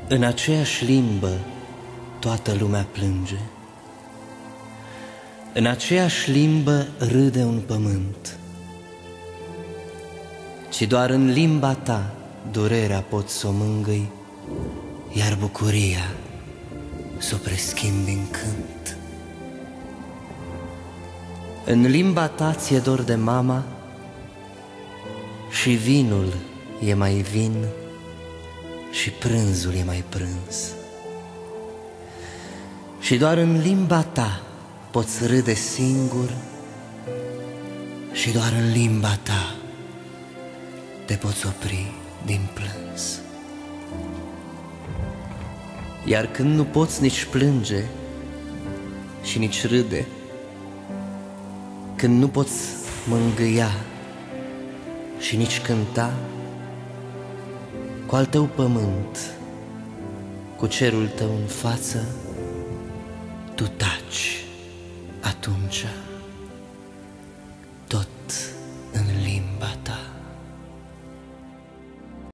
În aceeași limbă toată lumea plânge, în aceeași limbă râde un pământ, ci doar în limba ta durerea poți s-o mângâi, iar bucuria s-o preschimbi în cânt. În limba ta ți-e dor de mama și vinul e mai vin și prânzul e mai prânz. Și doar în limba ta poți râde singur și doar în limba ta te poți opri din plâns. Iar când nu poți nici plânge și nici râde, când nu poți mângâia și nici cânta, cu al tău pământ, cu cerul tău în față, tu taci, atunci tot